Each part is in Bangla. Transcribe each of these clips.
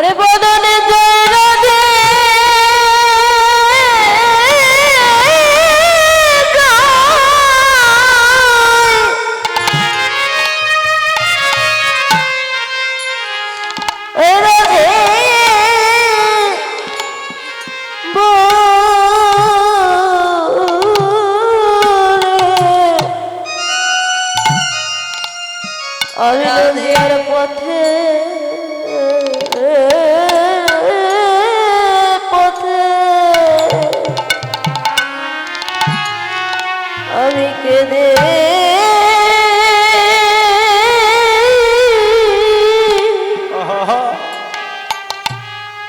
ওরে বদনে জয় রাধে অভিনন্দিয়ার পথে পথে আমি কেঁদে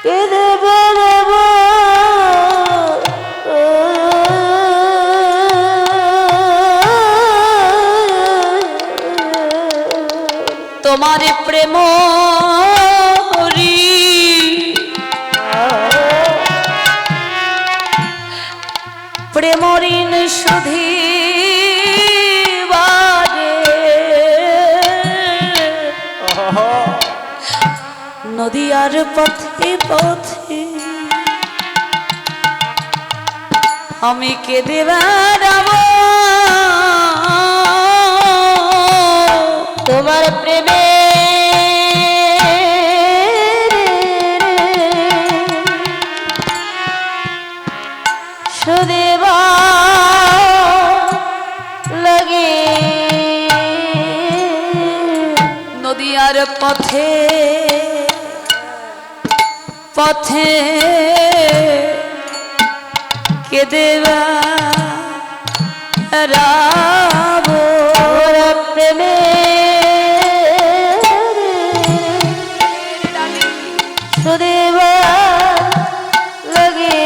কেঁদে বেড়াব তোমার প্রেম প্রেমঋণ সুধিবারে নদীয়ার পথে পথে আমি কেঁদে বেড়াব তোমার প্রেমে সুদেবা লাগে নদীয়ার পথে পথে কেঁদে বেড়াব প্রেমে সুদেবা লাগে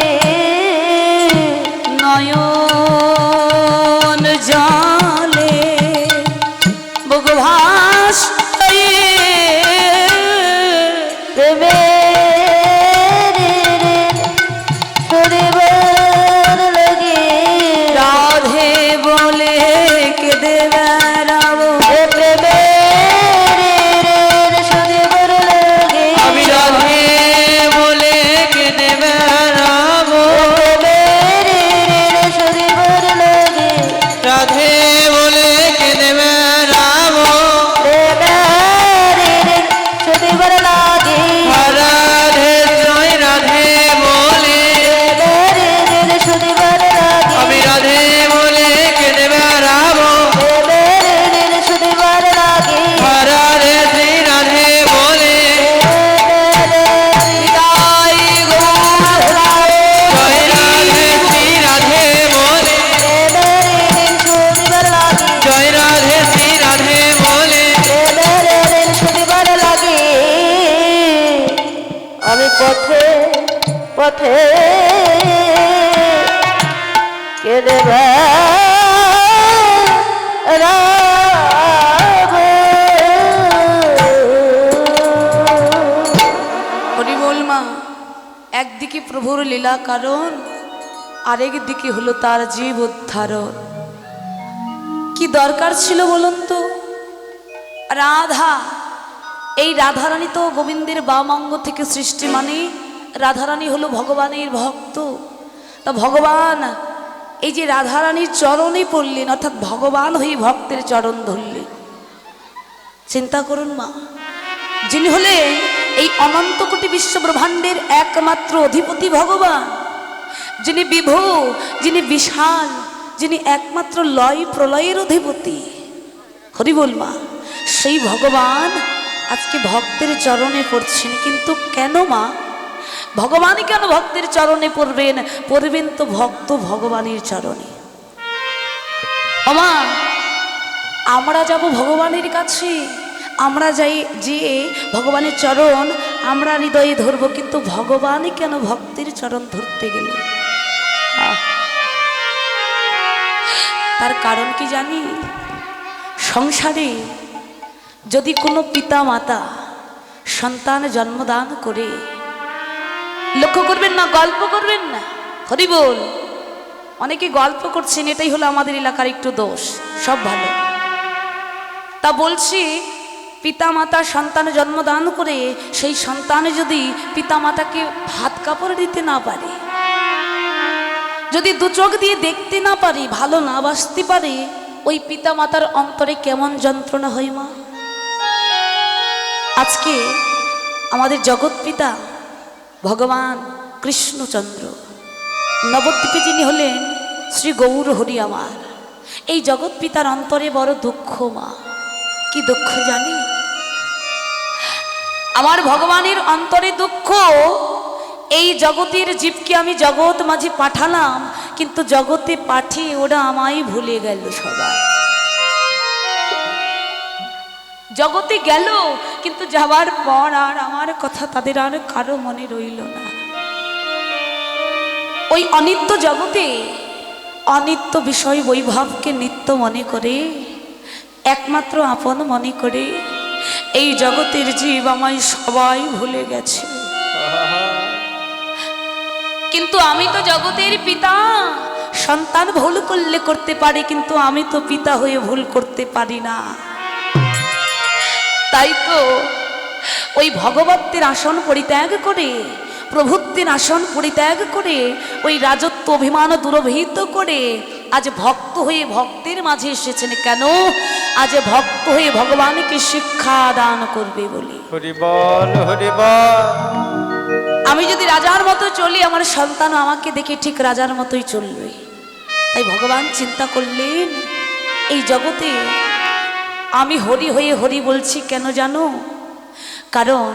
নয়ন জালে বুক ভাসায়ে প্রেমে সুদেবার লাগে রাধে বলে কেঁদে বেড়াব প্রেমে সুদেবার লাগে আমি রাধে বলে কেঁদে বেড়াব সুদেবার লাগে রাধে বলে কেঁদে বেড়াব সুদেবার লাগে রাধে জয় রাধে বলে সুদেবার লাগে আমি রাধে বলে কেঁদে বেড়াব সুদেবার লাগে রাধে শ্রী রাধে বলে জয় রাধে শ্রী রাধে বলে জয় রাধে শ্রী রাধে বলে সুদেবার লাগে আমি পথে পথে কেঁদে বেড়াব হরি বল মা। একদিকে প্রভুর লীলা কারণ আরেক দিকে হলো তার জীব উদ্ধারণ। কি দরকার ছিল বলুন তো? রাধা, এই রাধারানী তো গোবিন্দের বামাঙ্গ থেকে সৃষ্টি, মানে রাধারানী হলো ভগবানের ভক্ত। তা ভগবান এই যে রাধারানীর চরণে পড়লেন, অর্থাৎ ভগবান হয়ে ভক্তের চরণ ধরলেন। চিন্তা করুন মা, যিনি হলেন এই অনন্ত কোটি বিশ্ব ব্রহ্মাণ্ডের একমাত্র অধিপতি ভগবান, যিনি বিভু, যিনি বিশাল, যিনি একমাত্র লয় প্রলয়ের অধিপতি। হরি বল মা। সেই ভগবান আজকে ভক্তের চরণে পড়ছেন। কিন্তু কেন মা? ভগবানই কেন ভক্তের চরণে পড়বেন? পড়বেন তো ভক্ত ভগবানের চরণে। মা, আমরা যাব ভগবানের কাছে, আমরা যাই যে ভগবানের চরণ আমরা হৃদয়ে ধরব, কিন্তু ভগবানই কেন ভক্তের চরণ ধরতে গেলে? তার কারণ কি জানি? সংসারে যদি কোনো পিতা মাতা সন্তান জন্মদান করে, লক্ষ্য করবেন না, গল্প করবেন না, হরি বল। অনেকে গল্প করছেন, এটাই হলো আমাদের এলাকার একটু দোষ। সব ভালো, তা বলছি পিতামাতা সন্তান জন্মদান করে সেই সন্তান যদি পিতামাতাকে ভাত কাপড় দিতে না পারে, যদি দু চোখ দিয়ে দেখতে না পারে, ভালো না বাসতে পারে, ওই পিতামাতার অন্তরে কেমন যন্ত্রণা হয় মা। আজকে আমাদের জগৎ পিতা ভগবান কৃষ্ণচন্দ্র, নবদ্বীপে যিনি হলেন শ্রী গৌর হরি আমার, এই জগৎ পিতার অন্তরে বড় দুঃখ মা। কি দুঃখ জানি? আমার ভগবানের অন্তরে দুঃখ, এই জগতের জীবকে আমি জগৎ মাঝে পাঠালাম, কিন্তু জগতে পাঠিয়ে ওরা আমায় ভুলে গেল। সবাই জগতে গেল, কিন্তু যাওয়ার পর আর আমার কথা তাদের আর কারো মনে রইল না। ওই অনিত্য জগতে অনিত্য বিষয় বৈভবকে নিত্য মনে করে, একমাত্র আপন মনে করে এই জগতের জীব আমায় সবাই ভুলে গেছে। কিন্তু আমি তো জগতের পিতা, সন্তান ভুল করলে করতে পারে, কিন্তু আমি তো পিতা হয়ে ভুল করতে পারি না। তাই তো ওই ভগবতের আসন পরিত্যাগ করে, প্রভুত্বের আসন পরিত্যাগ করে, ওই রাজত্ব অভিমান দুরভিত করে আজ ভক্ত হয়ে ভক্তের মাঝে এসেছেন। কেন? আজ ভক্ত হয়ে ভগবানকে শিক্ষা দান করবে বলে। হরি বল, হরি বল। আমি যদি রাজার মতো চলি, আমার সন্তান আমাকে দেখে ঠিক রাজার মতোই চলবে। তাই ভগবান চিন্তা করলেন, এই জগতে আমি হরি হয়ে হরি বলছি কেন জানো? কারণ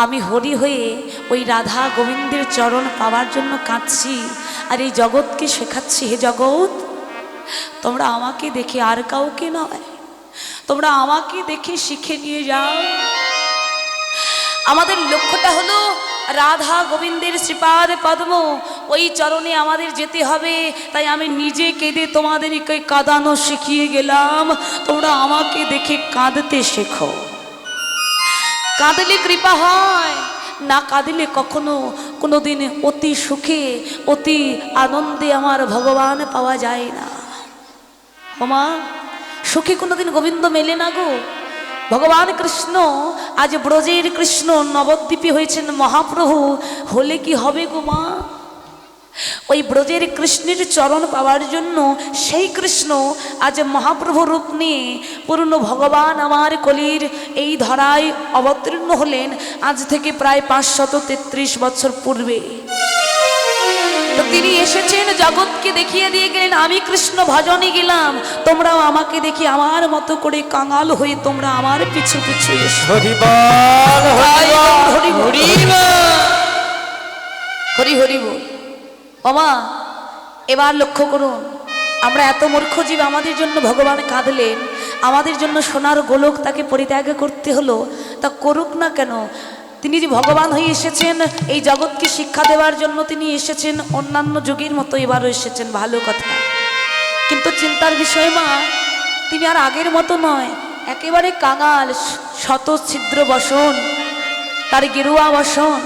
আমি হরি হয়ে ওই রাধা গোবিন্দের চরণ পাওয়ার জন্য কাঁদছি, আর এই জগৎকে শেখাচ্ছি, হে জগৎ তোমরা আমাকে দেখে, আর কাউকে নয়, তোমরা আমাকে দেখে শিখে নিয়ে যাও। আমাদের লক্ষ্যটা হলো রাধা গোবিন্দের শ্রীপাদ পদ্ম, ওই চরণে আমাদের যেতে হবে। তাই আমি নিজে কেঁদে তোমাদেরকে কাঁদানো শিখিয়ে গেলাম, তোমরা আমাকে দেখে কাঁদতে শেখো। কাঁদলে কৃপা হয়, না কাঁদলে কখনো কোনোদিন অতি সুখে অতি আনন্দে আমার ভগবান পাওয়া যায় না। ওমা, সুখে কোনোদিন গোবিন্দ মেলে না গো। ভগবান কৃষ্ণ আজ ব্রজের কৃষ্ণ, নবদ্বীপে হয়েছেন মহাপ্রভু, হলে কি হবে গো মা? ওই ব্রজের কৃষ্ণের চরণ পাওয়ার জন্য সেই কৃষ্ণ আজ মহাপ্রভু রূপ নিয়ে পূর্ণ ভগবান আমার কলির এই ধরায় অবতীর্ণ হলেন আজ থেকে প্রায় 533 বছর পূর্বে। তো তিনি এসেছেন, জগৎকে দেখিয়ে দিয়ে গেলেন, আমি কৃষ্ণ ভজনে গেলাম, তোমরাও আমাকে দেখি আমার মতো করে কাঙাল হয়ে তোমরা আমার পিছু পিছু এসো। হরি বল, হরি বল, হরি বল, হরি হরি বল। ওমা, এবার লক্ষ্য করুন, আমরা এত মূর্খ জীব, আমাদের জন্য ভগবান কাঁদলেন, আমাদের জন্য সোনার গোলক তাকে পরিত্যাগ করতে হলো। তা করুক না কেন? তিনি যে ভগবান হয়ে এসেছেন এই জগৎকে শিক্ষা দেওয়ার জন্য, তিনি এসেছেন অন্যান্য যুগের মতো, এবারও এসেছেন, ভালো কথা। কিন্তু চিন্তার বিষয় মা, তিনি আর আগের মতো নয়, একেবারে কাঙাল, শত ছিদ্র বসন, তার গেরুয়া বসন,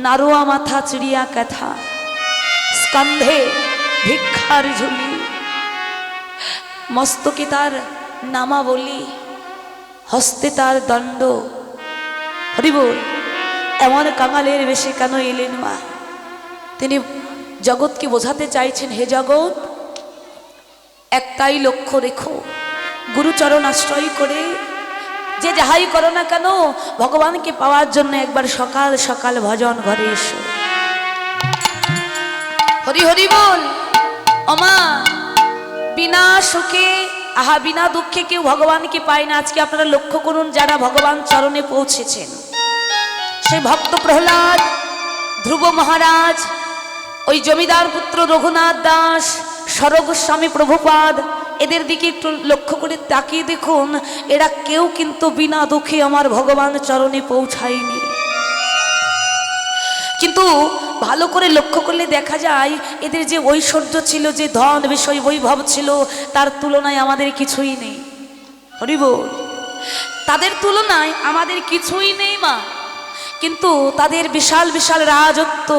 নারুয়া মাথা, চিড়িয়া কাঁথা, স্কন্ধে ভিক্ষার ঝুলি, মস্তকে তার নামাবলী, হস্তে তার দণ্ড। হরিবল, এমন কাঙালের বেশে কেন এলেন মা? তিনি জগৎকে বোঝাতে চাইছেন, হে জগৎ একটাই লক্ষ্য রেখো, গুরুচরণ আশ্রয় করে যে যাহাই করো না কেন, ভগবানকে পাওয়ার জন্য একবার সকাল সকাল ভজন ঘরে এসো। হরি হরি বল। ওমা, বিনা সুখে আহা বিনা দুঃখে কেউ ভগবানকে পায় না। আজকে আপনারা লক্ষ্য করুন, যারা ভগবান চরণে পৌঁছেছেন, সেই ভক্ত প্রহ্লাদ, ধ্রুব মহারাজ, ওই জমিদার পুত্র রঘুনাথ দাস, স্বরূপ গোস্বামী প্রভুপাদ, এদের দিকে একটু লক্ষ্য করে তাকিয়ে দেখুন, এরা কেউ কিন্তু বিনা দুঃখে আমার ভগবান চরণে পৌঁছায়নি। কিন্তু ভালো করে লক্ষ্য করলে দেখা যায়, এদের যে ঐশ্বর্য ছিল, যে ধন বিষয় বৈভব ছিল, তার তুলনায় আমাদের কিছুই নেই। হরিবল, তাদের তুলনায় আমাদের কিছুই নেই মা। কিন্তু তাদের বিশাল বিশাল রাজত্ব,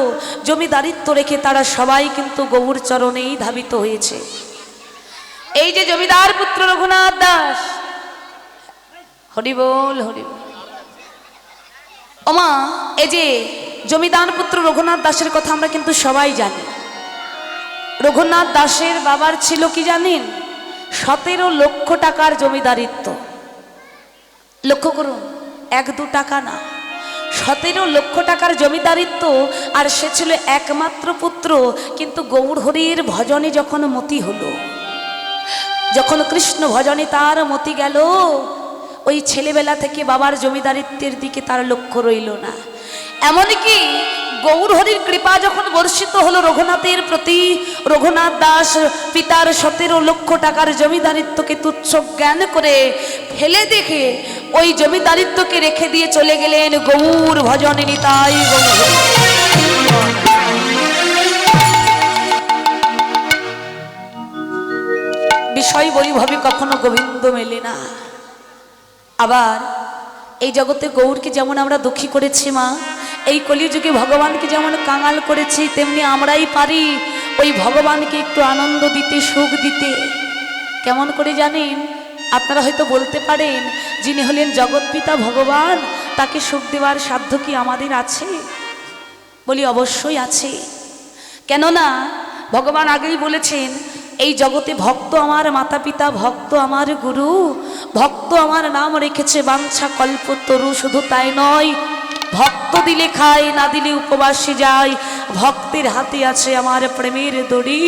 জমিদারিত্ব রেখে তারা সবাই কিন্তু গৌর চরণেই ধাবিত হয়েছে। এই যে জমিদার পুত্র রঘুনাথ দাস, হরি বল হরি বল। ওমা, এই যে জমিদার পুত্র রঘুনাথ দাসের কথা আমরা কিন্তু সবাই জানি। রঘুনাথ দাসের বাবার ছিল কি জানেন? 17 লক্ষ টাকার জমিদারিত্ব। লক্ষ্য করুন, 1-2 টাকা না, 17 লক্ষ টাকার জমিদারিত্ব। আর সে ছিল একমাত্র পুত্র। কিন্তু গৌর হরির ভজনে যখন মতি হলো, যখন কৃষ্ণ ভজনে তার মতি গেল, ওই ছেলেবেলা থেকে বাবার জমিদারিত্বের দিকে তার লক্ষ্য রইল না। এমনকি গৌর হরির কৃপা যখন বর্ষিত হলো রঘুনাথের প্রতি, রঘুনাথ দাস পিতার 17 লক্ষ টাকার জমিদারিত্বকে তুচ্ছ জ্ঞান করে ফেলে দেখে ওই জমিদারিত্বকে রেখে দিয়ে চলে গেলেন গৌর ভজনে নিতাই গৌর হরি। বিষয় বৈভবে কখনো গোবিন্দ মেলে না। আবার এই জগতে গৌরকে যেমন আমরা দুঃখী করেছি মা, এই কলিযুগে ভগবানকে যেমন কাঙাল করেছি, তেমনি আমরাই পারি ওই ভগবানকে একটু আনন্দ দিতে, সুখ দিতে। কেমন করে জানেন? আপনারা হয়তো বলতে পারেন, যিনি হলেন জগৎপিতা ভগবান, তাকে সুখ দেওয়ার সাধ্য কি আমাদের আছে? বলি অবশ্যই আছে। কেননা ভগবান আগেই বলেছেন, এই জগতে ভক্ত আমার মাতা পিতা, ভক্ত আমার গুরু, ভক্ত আমার নাম রেখেছে বাঞ্ছা কল্পতরু। শুধু তাই নয়, ভক্ত দিলে খায়, না দিলে উপবাসে যায়। ভক্তের হাতে আছে আমার প্রেমের দড়ি,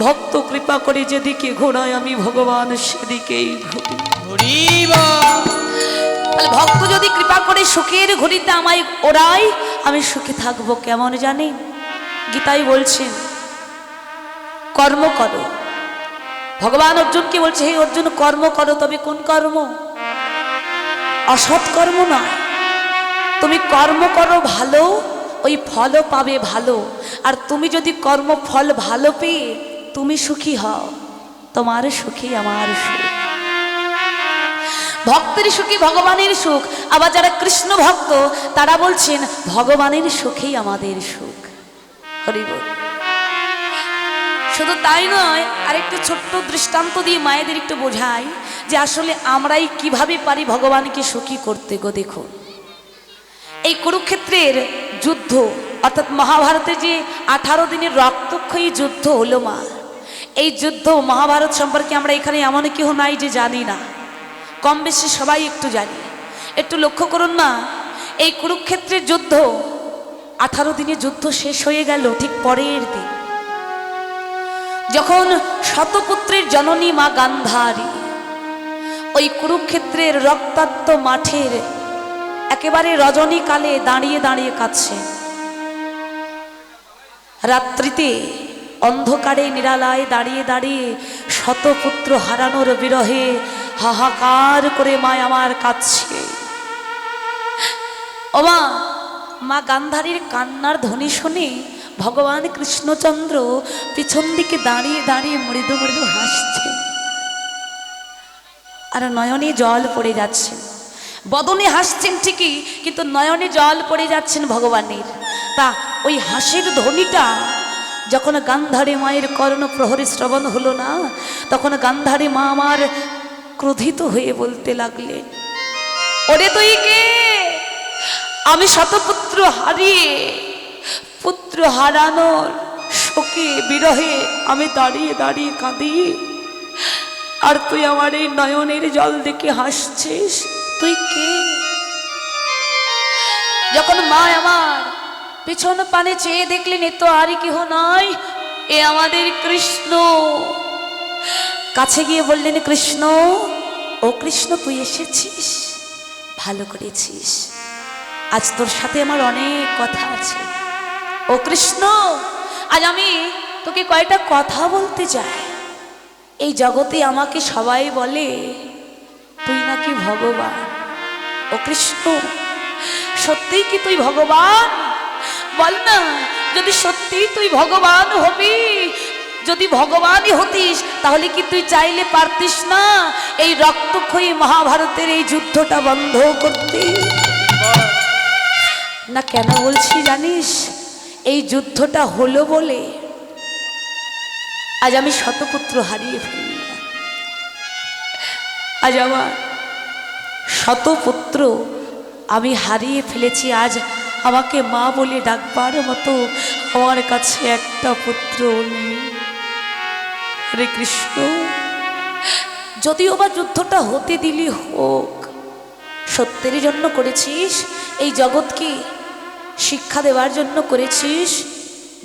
ভক্ত কৃপা করে যেদিকে ঘোরায় আমি ভগবান সেদিকেই ঘুরি। তাহলে ভক্ত যদি কৃপা করে সুখের ঘড়িতে আমায় ওড়ায়, আমি সুখে থাকবো। কেমন জানেন? গীতাই বলছেন, কর্ম করো। ভগবান অর্জুনকে বলছে, হে অর্জুন, কর্ম করো। তবে কোন কর্ম? অসৎ কর্ম নয়। তুমি কর্ম করো ভালো, ওই ফলও পাবে ভালো। আর তুমি যদি কর্ম ফল ভালো পেয়ে তুমি সুখী হও, তোমার সুখী আমার সুখ। ভক্তের সুখী ভগবানের সুখ। আবার যারা কৃষ্ণ ভক্ত তারা বলছেন, ভগবানের সুখেই আমাদের সুখ। হরি বল। শুধু তাই নয়, আরেকটু ছোট্ট দৃষ্টান্ত দিয়ে মায়েদের একটু বোঝাই যে আসলে আমরাই কিভাবে পারি ভগবানকে সুখী করতে। গো দেখুন, এই কুরুক্ষেত্রের যুদ্ধ, অর্থাৎ মহাভারতের যে 18 দিনের রক্তক্ষয়ী যুদ্ধ হলো মা, এই যুদ্ধ মহাভারত সম্পর্কে আমরা এখানে এমন কেউ নাই যে জানি না। কম বেশি সবাই একটু জানি। একটু লক্ষ্য করুন না, এই কুরুক্ষেত্রের যুদ্ধ 18 দিনের যুদ্ধ শেষ হয়ে গেল ঠিক পরের দিন, যখন শতপুত্রের জননী মা গান্ধারী ওই কুরুক্ষেত্রের রক্তাক্ত মাঠের একেবারে রজনীকালে দাঁড়িয়ে দাঁড়িয়ে কাঁদছে। রাত্রিতে অন্ধকারে নিরালায় দাঁড়িয়ে দাঁড়িয়ে শতপুত্র হারানোর বিরহে হাহাকার করে মা আমার কাঁদছে। ওমা, মা গান্ধারীর কান্নার ধ্বনি শুনে ভগবান কৃষ্ণচন্দ্র পিছন দিকে দাঁড়িয়ে দাঁড়িয়ে মৃদু মৃদু হাসছে, আর নয়নে জল পড়ে যাচ্ছে। বদনে হাসছেন ঠিকই, কিন্তু নয়নে জল পড়ে যাচ্ছেন ভগবানের। তা ওই হাসির ধ্বনিটা যখন গান্ধারী মায়ের কর্ণ প্রহরী শ্রবণ হলো না, তখন গান্ধারী মা আমার ক্রোধিত হয়ে বলতে লাগলেন, ওরে তুই কে? আমি শতপুত্র হারিয়ে পুত্র হারানোর শোকে বিরহে আমি দাঁড়িয়ে দাঁড়িয়ে কাঁদি, আর তুই আমার এই নয়নের জল দেখে হাসছিস। তুই কে? যখন মা আমার পিছন পানে চেয়ে দেখলেন, এ তো আর কেহ নয়, এ আমাদের কৃষ্ণ। কাছে গিয়ে বললেন, কৃষ্ণ, ও কৃষ্ণ, তুই এসেছিস, ভালো করেছিস। আজ তোর সাথে আমার অনেক কথা আছে। ও কৃষ্ণ, আজ আমি তোকে কয়টা কথা বলতে চাই। এই জগতে আমাকে সবাই বলে তুই নাকি ভগবান। ও কৃষ্ণ, সত্যিই কি তুই ভগবান? বল না, যদি সত্যি তুই ভগবান হবি, যদি ভগবানই হতিস, তাহলে কি তুই চাইলে পারতিস না এই রক্তক্ষয়ী মহাভারতের এই যুদ্ধটা বন্ধ করতে? না, কেন বলছি জানিস? এই যুদ্ধটা হলো বলে আজ আমি শতপুত্র হারিয়ে ফেললাম। আজ আমার শত পুত্র আমি হারিয়ে ফেলেছি, আজ আমাকে মা বলে ডাকবার মতো আমার কাছে একটা পুত্র নেই। হরে কৃষ্ণ, যদিও বা যুদ্ধটা হতে দিলি হোক, সত্যের জন্য করেছিস, এই জগৎকে শিক্ষা দেওয়ার জন্য করেছিস,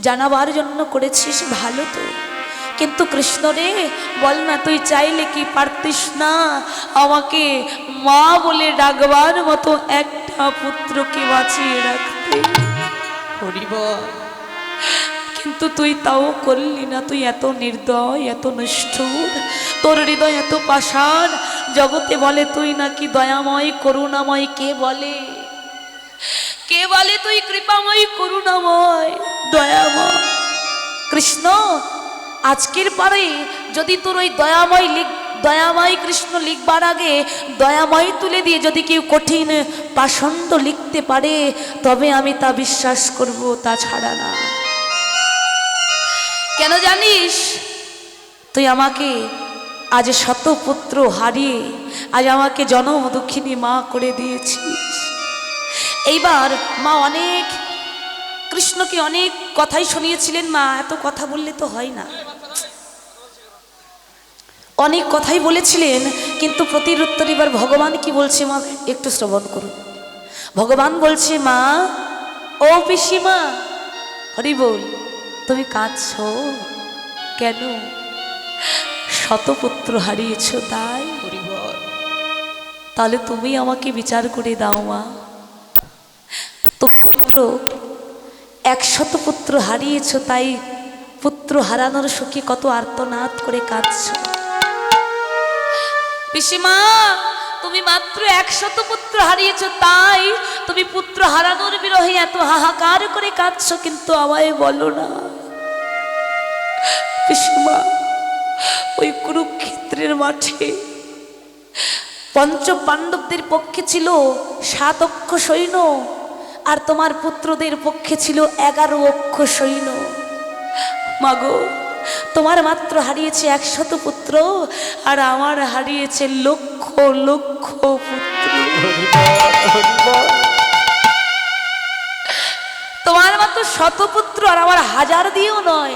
জানাবার জন্য করেছিস, ভালো তো। কিন্তু কৃষ্ণ রে, বল না, তুই চাইলে কি পারতিস না আমাকে মা বলে ডাকবার মতো একটা পুত্রকে বাঁচিয়ে রাখতে? হরি বল। কিন্তু তুই তাও করলি না। তুই এত নির্দয়, এত নিষ্ঠুর, তোর হৃদয় এত পাষাণ। জগতে বলে তুই নাকি দয়াময় করুণাময়। কে বলে? কে বলে তুই কৃপাময় করুণাময় দয়াময়? কৃষ্ণ, আজকের পরে যদি তোর ওই দয়াময় কৃষ্ণ লিখবার আগে দয়াময় তুলে দিয়ে যদি কেউ কঠিন পাষণ্ড লিখতে পারে, তবে আমি তা বিশ্বাস করব, তাছাড়া না। কেন জানিস? তুই আমাকে আজ শত পুত্র হারিয়ে আজ আমাকে জনম দুঃখিনী মা করে দিয়েছিস। এইবার মা অনেক কৃষ্ণকে অনেক কথাই শুনিয়েছিলেন। মা এত কথা বললে তো হয় না, অনেক কথাই বলেছিলেন, কিন্তু প্রতির উত্তর এবার ভগবান কি বলছে মা একটু শ্রবণ করুন। ভগবান বলছে, মা, ও পিসিমা, হরি বল, তুমি কাঁদছো কেন? শতপুত্র হারিয়েছ তাই? হরি বল। তাহলে তুমি আমাকে বিচার করে দাও মা। তো পুত্র 100 পুত্র হারিয়েছ, তাই পুত্র হারানোর শোকে কত আর্তনাদ করে কাঁদছ। পিসিমা, তুমি মাত্র 100 পুত্র হারিয়েছ, তাই তুমি পুত্র হারানোর বিরহে এত হাহাকার করে কাঁদছ, কিন্তু আমায় বলো না পিসিমা, ওই কুরুক্ষেত্রের মাঠে পঞ্চ পাণ্ডবদের পক্ষে ছিল 7 অক্ষ সৈন্য, আর তোমার পুত্রদের পক্ষে ছিল 11 অক্ষ সৈন্য। মাগো, তোমার মাত্র হারিয়েছে 100 পুত্র, আর আমার হারিয়েছে লক্ষ লক্ষ পুত্র। তোমার মাত্র 100 পুত্র, আর আমার 1000 দিয়েও নয়,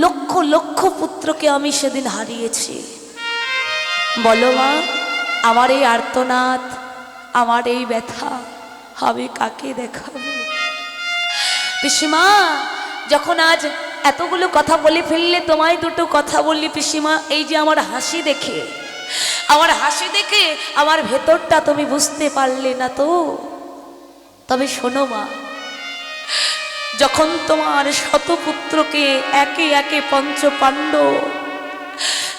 লক্ষ লক্ষ পুত্রকে আমি সেদিন হারিয়েছি। বলো মা, আমার এই আর্তনাদ, আমার এই ব্যথা আমি কাকে দেখাবো? পিসিমা, যখন আজ এতগুলো কথা বলে ফেললে, তোমায় দুটো কথা বললি পিসিমা। এই যে আমার হাসি দেখে, আমার ভেতরটা তুমি বুঝতে পারলে না তো? তবে শোনো মা, যখন তোমার 100 পুত্রকে একে একে পঞ্চ পাণ্ডব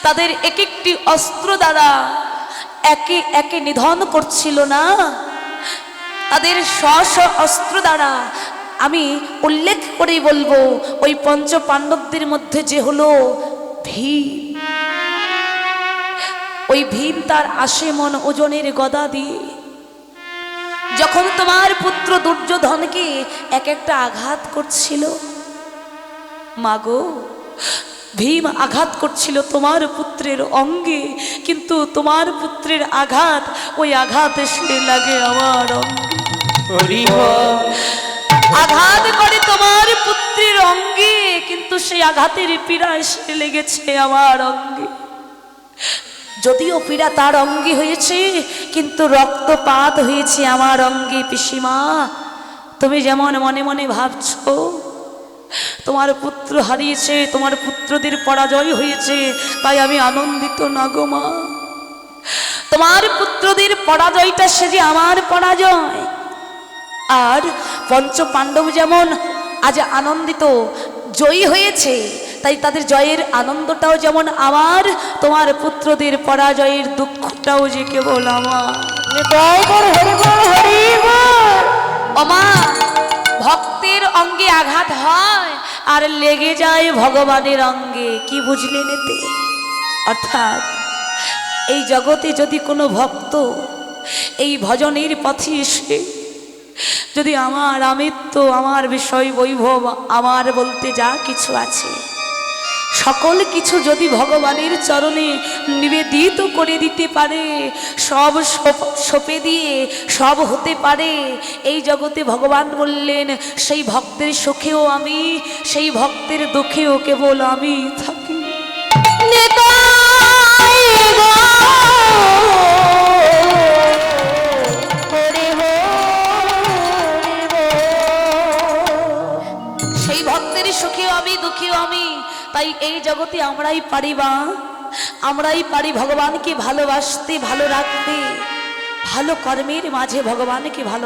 তাদের এক একটি অস্ত্র দ্বারা একে একে নিধন করছিল না, তাদের স্ব অস্ত্র দ্বারা, আমি উল্লেখ করেই বলবো, ওই পঞ্চ পাণ্ডবদের মধ্যে যে হলো ভীম, ওই ভীম তার 80 মণ ওজনের গদা দিয়ে যখন তোমার পুত্র দুর্যোধনকে এক একটা আঘাত করছিল, মাগো, ভীম আঘাত করছিল তোমার পুত্রের অঙ্গে, কিন্তু তোমার পুত্রের আঘাত, ওই আঘাত এসে লাগে আমার অঙ্গে। হরি বল। আঘাত করে তোমার পুত্রের অঙ্গে, কিন্তু সেই আঘাতের পীড়া এসে লেগেছে আমার অঙ্গে। যদিও পীড়া তার অঙ্গে হয়েছে, কিন্তু রক্তপাত হয়েছে আমার অঙ্গে। পিসিমা, তুমি যেমন মনে মনে ভাবছো তোমার পুত্র হারিয়েছে, তোমার পুত্রদের পরাজয় হয়েছে, তাই আমি আনন্দিত না গো মা। তোমার পুত্রদের পরাজয়টা সে যে আমার পরাজয়। আর পঞ্চ পাণ্ডব যেমন আজ আনন্দিত জয়ী হয়েছে, তাই তাদের জয়ের আনন্দটাও যেমন আমার, তোমার পুত্রদের পরাজয়ের দুঃখটাও যে কেবল আমার। ওমা, ভক্তের অঙ্গে আঘাত হয় আর লেগে যায় ভগবানের অঙ্গে, কি বুঝলেন এতে? অর্থাৎ এই জগতে যদি কোনো ভক্ত এই ভজনের পথে এসে যদি আমার আমিত্ব, আমার বিষয় বৈভব, আমার বলতে যা কিছু আছে সকল কিছু যদি ভগবানের চরণে নিবেদিত করে দিতে পারে, সব সঁপে দিয়ে সব হতে পারে। এই জগতে ভগবান বললেন সেই ভক্তের সুখেও আমি, সেই ভক্তের দুঃখেও কেবল আমি থাকি। সেই ভক্তের সুখেও আমি, দুঃখেও আমি। তাই এই জগতে আমরাই পারি বা আমরাই পারি ভগবানকে ভালোবাসতে, ভালো রাখতে, ভালো কর্মের মাঝে ভগবানকে ভালো